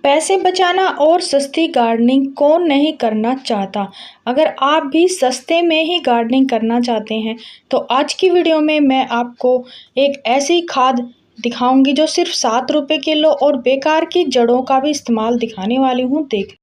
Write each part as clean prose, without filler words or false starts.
पैसे बचाना और सस्ती गार्डनिंग कौन नहीं करना चाहता। अगर आप भी सस्ते में ही गार्डनिंग करना चाहते हैं तो आज की वीडियो में मैं आपको एक ऐसी खाद दिखाऊंगी जो सिर्फ 7 रुपये किलो और बेकार की जड़ों का भी इस्तेमाल दिखाने वाली हूँ। देख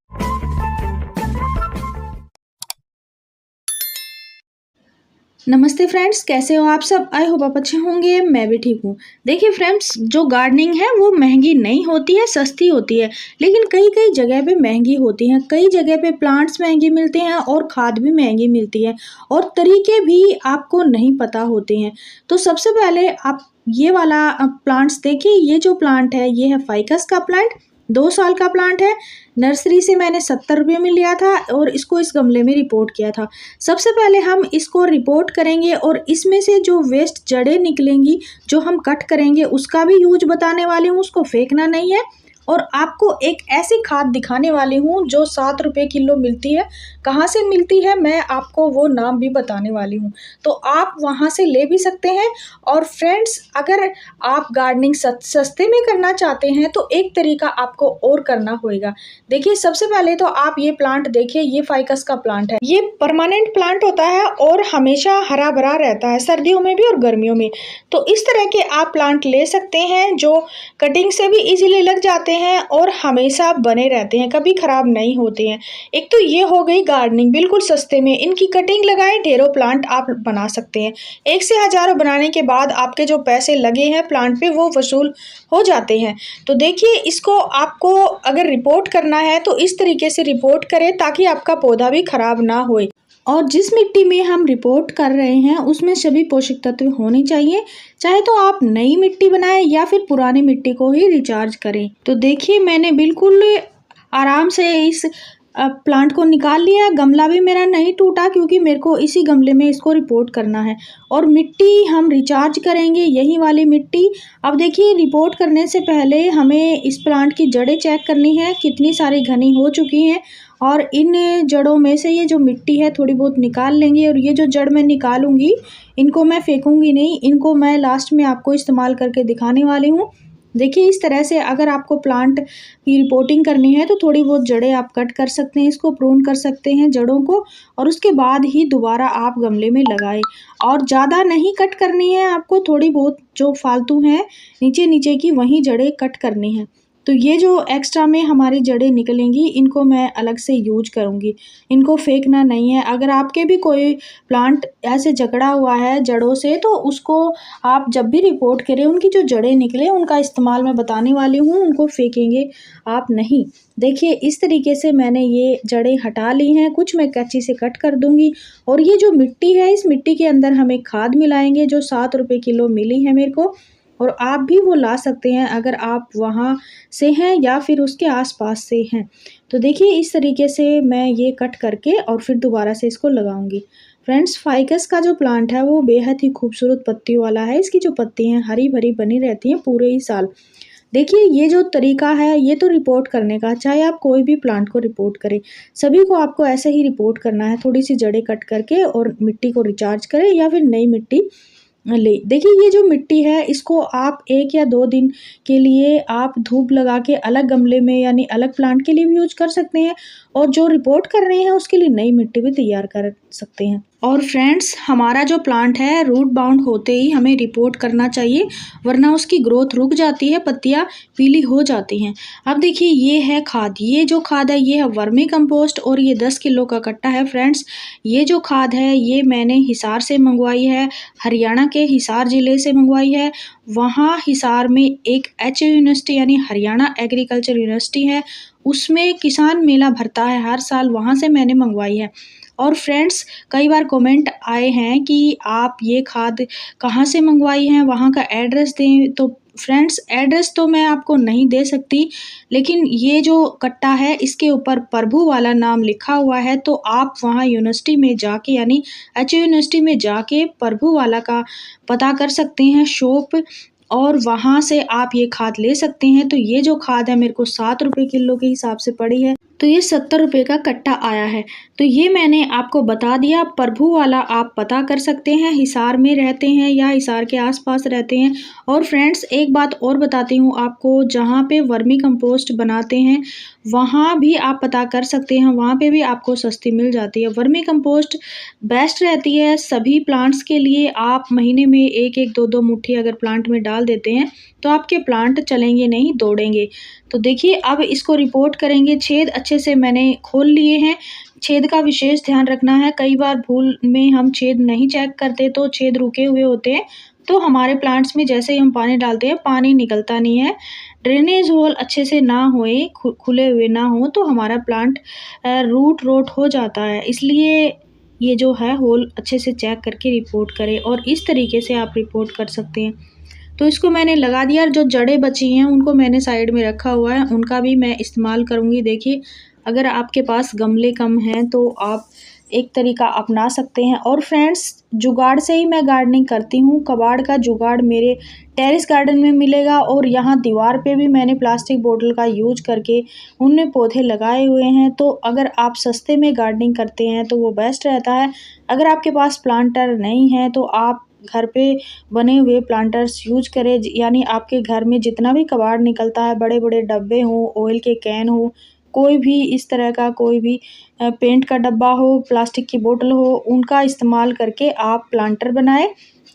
नमस्ते फ्रेंड्स, कैसे हो आप सब। आई होप आप अच्छे होंगे, मैं भी ठीक हूँ। देखिए फ्रेंड्स, जो गार्डनिंग है वो महंगी नहीं होती है, सस्ती होती है, लेकिन कई कई जगह पे महंगी होती है। कई जगह पे प्लांट्स महंगे मिलते हैं और खाद भी महंगी मिलती है और तरीके भी आपको नहीं पता होते हैं। तो सबसे पहले आप ये वाला प्लांट्स देखिए। ये जो प्लांट है ये है फाइकस का प्लांट, 2 साल का प्लांट है। नर्सरी से मैंने 70 रुपये में लिया था और इसको इस गमले में रिपोर्ट किया था। सबसे पहले हम इसको रिपोर्ट करेंगे और इसमें से जो वेस्ट जड़ें निकलेंगी जो हम कट करेंगे उसका भी यूज बताने वाली हूँ, उसको फेंकना नहीं है। और आपको एक ऐसी खाद दिखाने वाली हूँ जो 7 रुपये किलो मिलती है। कहाँ से मिलती है मैं आपको वो नाम भी बताने वाली हूँ, तो आप वहाँ से ले भी सकते हैं। और फ्रेंड्स, अगर आप गार्डनिंग सस्ते में करना चाहते हैं तो एक तरीका आपको और करना होगा। देखिए, सबसे पहले तो आप ये प्लांट देखिए, ये फाइकस का प्लांट है। ये परमानेंट प्लांट होता है और हमेशा हरा भरा रहता है, सर्दियों में भी और गर्मियों में। तो इस तरह के आप प्लांट ले सकते हैं जो कटिंग से भी इजीली लग जाते हैं और हमेशा बने रहते हैं, कभी खराब नहीं होते हैं। एक तो ये हो गई गार्डनिंग बिल्कुल सस्ते में। इनकी कटिंग लगाएं, ढेरों प्लांट आप बना सकते हैं। 1 से हज़ारों बनाने के बाद आपके जो पैसे लगे हैं प्लांट पे वो वसूल हो जाते हैं। तो देखिए, इसको आपको अगर रिपोर्ट करना है तो इस तरीके से रिपोर्ट करें ताकि आपका पौधा भी खराब ना होए। और जिस मिट्टी में हम रिपोर्ट कर रहे हैं उसमें सभी पोषक तत्व होने चाहिए। चाहे तो आप नई मिट्टी बनाएं या फिर पुरानी मिट्टी को ही रिचार्ज करें। तो देखिए, मैंने बिल्कुल आराम से इस प्लांट को निकाल लिया। गमला भी मेरा नहीं टूटा क्योंकि मेरे को इसी गमले में इसको रिपोर्ट करना है। और मिट्टी हम रिचार्ज करेंगे, यही वाली मिट्टी। अब देखिए, रिपोर्ट करने से पहले हमें इस प्लांट की जड़ें चेक करनी है कितनी सारी घनी हो चुकी हैं। और इन जड़ों में से ये जो मिट्टी है थोड़ी बहुत निकाल लेंगे। और ये जो जड़ मैं निकालूंगी इनको मैं फेंकूंगी नहीं, इनको मैं लास्ट में आपको इस्तेमाल करके दिखाने वाली हूँ। देखिए, इस तरह से अगर आपको प्लांट की रिपोर्टिंग करनी है तो थोड़ी बहुत जड़ें आप कट कर सकते हैं, इसको प्रून कर सकते हैं जड़ों को, और उसके बाद ही दोबारा आप गमले में लगाएं। और ज़्यादा नहीं कट करनी है आपको, थोड़ी बहुत जो फालतू हैं नीचे नीचे की वहीं जड़ें कट करनी है। तो ये जो एक्स्ट्रा में हमारी जड़ें निकलेंगी इनको मैं अलग से यूज करूँगी, इनको फेंकना नहीं है। अगर आपके भी कोई प्लांट ऐसे जकड़ा हुआ है जड़ों से तो उसको आप जब भी रिपोर्ट करें उनकी जो जड़ें निकले उनका इस्तेमाल मैं बताने वाली हूँ, उनको फेंकेंगे आप नहीं। देखिए, इस तरीके से मैंने ये जड़ें हटा ली हैं, कुछ मैं कैंची से कट कर दूंगी। और ये जो मिट्टी है इस मिट्टी के अंदर हम एक खाद मिलाएंगे जो 7 रुपये किलो मिली है मेरे को। और आप भी वो ला सकते हैं अगर आप वहाँ से हैं या फिर उसके आसपास से हैं। तो देखिए, इस तरीके से मैं ये कट करके और फिर दोबारा से इसको लगाऊंगी। फ्रेंड्स, फाइकस का जो प्लांट है वो बेहद ही खूबसूरत पत्तियों वाला है। इसकी जो पत्ती हैं हरी भरी बनी रहती हैं पूरे ही साल। देखिए, ये जो तरीका है ये तो रिपोर्ट करने का, चाहे आप कोई भी प्लांट को रिपोर्ट करें, सभी को आपको ऐसे ही रिपोर्ट करना है। थोड़ी सी जड़ें कट करके और मिट्टी को रिचार्ज करें या फिर नई मिट्टी ले। देखिए, ये जो मिट्टी है इसको आप 1 या 2 दिन के लिए आप धूप लगा के अलग गमले में यानी अलग प्लांट के लिए भी यूज कर सकते हैं। और जो रिपोर्ट कर रहे हैं उसके लिए नई मिट्टी भी तैयार कर सकते हैं। और फ्रेंड्स, हमारा जो प्लांट है रूट बाउंड होते ही हमें रिपोर्ट करना चाहिए, वरना उसकी ग्रोथ रुक जाती है, पत्तियां पीली हो जाती हैं। अब देखिए, ये है खाद। ये जो खाद है ये है वर्मी कंपोस्ट और ये 10 किलो का कट्टा है। फ्रेंड्स, ये जो खाद है ये मैंने हिसार से मंगवाई है, हरियाणा के हिसार ज़िले से मंगवाई है। वहाँ हिसार में एक HU यूनिवर्सिटी यानी हरियाणा एग्रीकल्चर यूनिवर्सिटी है, उसमें किसान मेला भरता है हर साल, वहाँ से मैंने मंगवाई है। और फ्रेंड्स, कई बार कमेंट आए हैं कि आप ये खाद कहाँ से मंगवाई हैं, वहाँ का एड्रेस दें। तो फ्रेंड्स, एड्रेस तो मैं आपको नहीं दे सकती, लेकिन ये जो कट्टा है इसके ऊपर प्रभु वाला नाम लिखा हुआ है, तो आप वहाँ यूनिवर्सिटी में जाके यानी HU यूनिवर्सिटी में जाके प्रभु वाला का पता कर सकते हैं शॉप, और वहाँ से आप ये खाद ले सकते हैं। तो ये जो खाद है मेरे को 7 रुपये किलो के हिसाब से पड़ी है। तो ये 70 रुपये का कट्टा आया है। तो ये मैंने आपको बता दिया। प्रभु वाला आप पता कर सकते हैं, हिसार में रहते हैं या हिसार के आसपास रहते हैं। और फ्रेंड्स एक बात और बताती हूँ आपको, जहाँ पे वर्मी कंपोस्ट बनाते हैं वहाँ भी आप पता कर सकते हैं, वहाँ पे भी आपको सस्ती मिल जाती है। वर्मी कंपोस्ट बेस्ट रहती है सभी प्लांट्स के लिए। आप महीने में 1-1, 2-2 मुट्ठी अगर प्लांट में डाल देते हैं तो आपके प्लांट चलेंगे नहीं, दौड़ेंगे। तो देखिए अब इसको रिपोर्ट करेंगे। छेद अच्छे से मैंने खोल लिए हैं। छेद का विशेष ध्यान रखना है, कई बार भूल में हम छेद नहीं चेक करते तो छेद रुके हुए होते हैं, तो हमारे प्लांट्स में जैसे ही हम पानी डालते हैं पानी निकलता नहीं है। ड्रेनेज होल अच्छे से ना होए, खुले हुए ना हो तो हमारा प्लांट रूट रोट हो जाता है। इसलिए ये जो है होल अच्छे से चेक करके रिपोर्ट करें, और इस तरीके से आप रिपोर्ट कर सकते हैं। तो इसको मैंने लगा दिया। जो जड़ें बची हैं उनको मैंने साइड में रखा हुआ है, उनका भी मैं इस्तेमाल करूँगी। देखिए अगर आपके पास गमले कम हैं तो आप एक तरीका अपना सकते हैं। और फ्रेंड्स जुगाड़ से ही मैं गार्डनिंग करती हूँ। कबाड़ का जुगाड़ मेरे टेरेस गार्डन में मिलेगा, और यहाँ दीवार पे भी मैंने प्लास्टिक बोतल का यूज करके उनमें पौधे लगाए हुए हैं। तो अगर आप सस्ते में गार्डनिंग करते हैं तो वो बेस्ट रहता है। अगर आपके पास प्लांटर नहीं है तो आप घर पे बने हुए प्लांटर्स यूज करें। यानी आपके घर में जितना भी कबाड़ निकलता है, बड़े बड़े डब्बे हों, ऑयल के कैन हो, कोई भी इस तरह का कोई भी पेंट का डब्बा हो, प्लास्टिक की बोतल हो, उनका इस्तेमाल करके आप प्लांटर बनाएं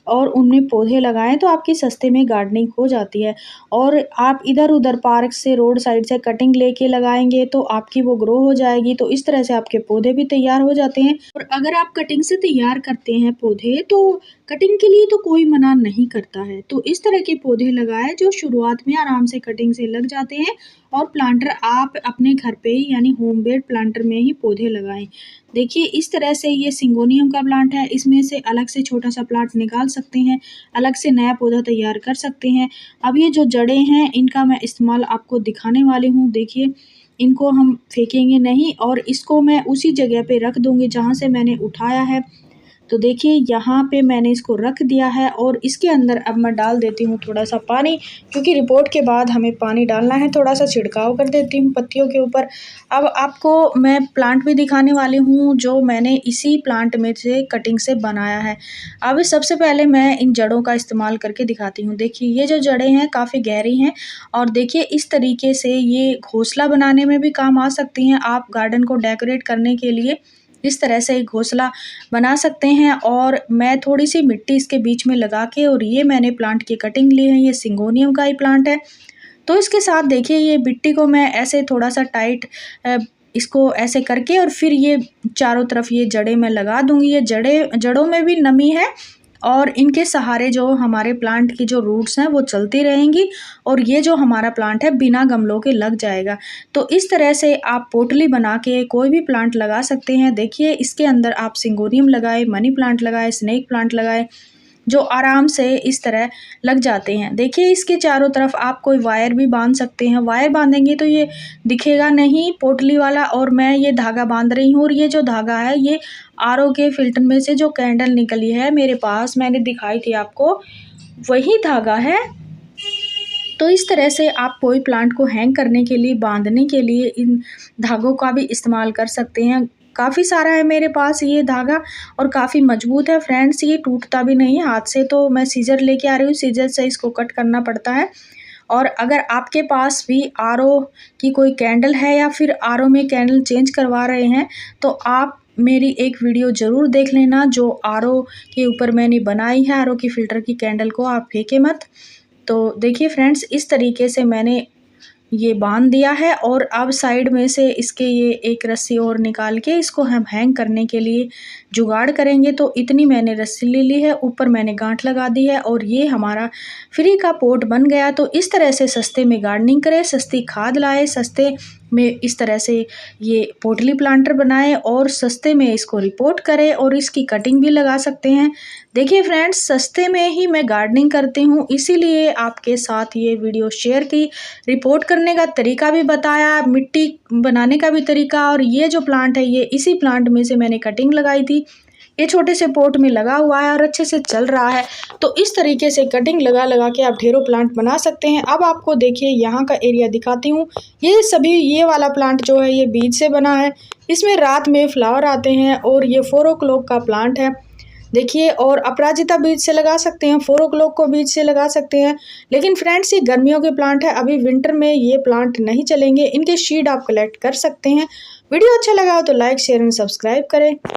और उनमें पौधे लगाएं तो आपकी सस्ते में गार्डनिंग हो जाती है। और आप इधर उधर पार्क से, रोड साइड से कटिंग लेके लगाएंगे तो आपकी वो ग्रो हो जाएगी। तो इस तरह से आपके पौधे भी तैयार हो जाते हैं। और अगर आप कटिंग से तैयार करते हैं पौधे तो कटिंग के लिए तो कोई मना नहीं करता है। तो इस तरह के पौधे लगाएं जो शुरुआत में आराम से कटिंग से लग जाते हैं, और प्लांटर आप अपने घर पे ही यानी होम बेड प्लांटर में ही पौधे लगाएं। देखिए इस तरह से ये सिंगोनियम का प्लांट है, इसमें से अलग से छोटा सा प्लांट निकाल सकते हैं, अलग से नया पौधा तैयार कर सकते हैं। अब ये जो जड़ें हैं इनका मैं इस्तेमाल आपको दिखाने वाली हूँ। देखिए इनको हम फेंकेंगे नहीं, और इसको मैं उसी जगह पे रख दूँगी जहाँ से मैंने उठाया है। तो देखिए यहाँ पे मैंने इसको रख दिया है, और इसके अंदर अब मैं डाल देती हूँ थोड़ा सा पानी, क्योंकि रिपोर्ट के बाद हमें पानी डालना है। थोड़ा सा छिड़काव कर देती हूँ पत्तियों के ऊपर। अब आपको मैं प्लांट भी दिखाने वाली हूँ जो मैंने इसी प्लांट में से कटिंग से बनाया है। अब सबसे पहले मैं इन जड़ों का इस्तेमाल करके दिखाती हूँ। देखिए ये जो जड़ें हैं काफ़ी गहरी हैं, और देखिए इस तरीके से ये घोंसला बनाने में भी काम आ सकती हैं। आप गार्डन को डेकोरेट करने के लिए इस तरह से एक घोंसला बना सकते हैं। और मैं थोड़ी सी मिट्टी इसके बीच में लगा के, और ये मैंने प्लांट की कटिंग ली है, ये सिंगोनियम का ही प्लांट है। तो इसके साथ देखिए ये मिट्टी को मैं ऐसे थोड़ा सा टाइट इसको ऐसे करके, और फिर ये चारों तरफ ये जड़ें मैं लगा दूंगी। ये जड़ों में भी नमी है, और इनके सहारे जो हमारे प्लांट की जो रूट्स हैं वो चलती रहेंगी, और ये जो हमारा प्लांट है बिना गमलों के लग जाएगा। तो इस तरह से आप पोटली बना के कोई भी प्लांट लगा सकते हैं। देखिए इसके अंदर आप सिंगोनियम लगाए, मनी प्लांट लगाए, स्नेक प्लांट लगाए, जो आराम से इस तरह लग जाते हैं। देखिए इसके चारों तरफ आप कोई वायर भी बांध सकते हैं। वायर बांधेंगे तो ये दिखेगा नहीं पोटली वाला, और मैं ये धागा बांध रही हूँ। और ये जो धागा है ये आरओ के फिल्टर में से जो कैंडल निकली है मेरे पास, मैंने दिखाई थी आपको, वही धागा है। तो इस तरह से आप कोई प्लांट को हैंग करने के लिए, बांधने के लिए इन धागों का भी इस्तेमाल कर सकते हैं। काफ़ी सारा है मेरे पास ये धागा, और काफ़ी मजबूत है फ्रेंड्स, ये टूटता भी नहीं है हाथ से। तो मैं सीजर लेके आ रही हूँ, सीजर से इसको कट करना पड़ता है। और अगर आपके पास भी आरओ की कोई कैंडल है, या फिर आरओ में कैंडल चेंज करवा रहे हैं, तो आप मेरी एक वीडियो ज़रूर देख लेना जो आरओ के ऊपर मैंने बनाई है। आरओ की फ़िल्टर की कैंडल को आप फेंके मत। तो देखिए फ्रेंड्स इस तरीके से मैंने ये बांध दिया है, और अब साइड में से इसके ये एक रस्सी और निकाल के इसको हम हैंग करने के लिए जुगाड़ करेंगे। तो इतनी मैंने रस्सी ले ली है, ऊपर मैंने गांठ लगा दी है, और ये हमारा फ्री का पोट बन गया। तो इस तरह से सस्ते में गार्डनिंग करें, सस्ती खाद लाए, सस्ते में इस तरह से ये पोटली प्लांटर बनाएं, और सस्ते में इसको रिपोर्ट करें, और इसकी कटिंग भी लगा सकते हैं। देखिए फ्रेंड्स सस्ते में ही मैं गार्डनिंग करती हूँ, इसीलिए आपके साथ ये वीडियो शेयर की। रिपोर्ट करने का तरीका भी बताया, मिट्टी बनाने का भी तरीका, और ये जो प्लांट है ये इसी प्लांट में से मैंने कटिंग लगाई थी। ये छोटे से पोट में लगा हुआ है और अच्छे से चल रहा है। तो इस तरीके से कटिंग लगा लगा के आप ढेरों प्लांट बना सकते हैं। अब आपको देखिए यहाँ का एरिया दिखाती हूँ। ये वाला प्लांट जो है ये बीज से बना है। इसमें रात में फ्लावर आते हैं और ये 4 o'clock का प्लांट है देखिए। और अपराजिता बीज से लगा सकते हैं, 4 o'clock को बीज से लगा सकते हैं। लेकिन फ्रेंड्स ये गर्मियों के प्लांट है, अभी विंटर में ये प्लांट नहीं चलेंगे। इनके सीड आप कलेक्ट कर सकते हैं। वीडियो अच्छा लगा हो तो लाइक शेयर एंड सब्सक्राइब करें।